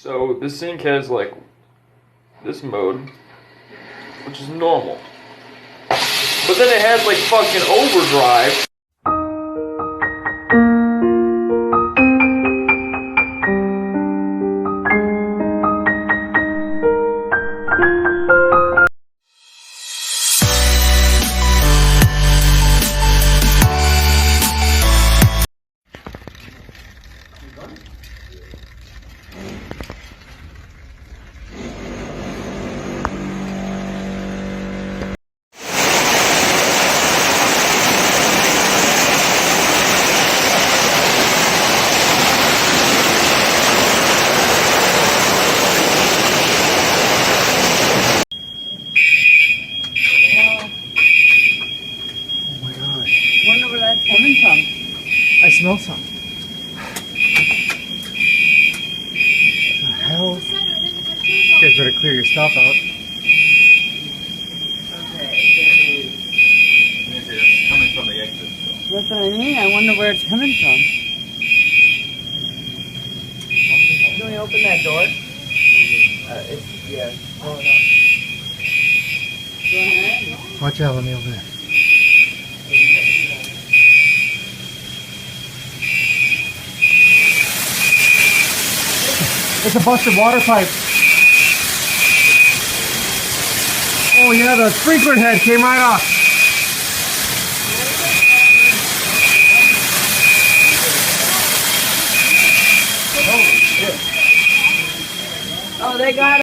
So this sink has like this mode, which is normal. But then it has like fucking overdrive. I smell some. What the hell? You guys better clear your stuff out. Okay, It's coming from the exit. So. that's what I mean. I wonder where it's coming from. Can we open that door? Yeah. Hold on. Go ahead. Watch out, let me open it. It's a busted water pipe. Oh yeah, the sprinkler head came right off. Oh, they got it.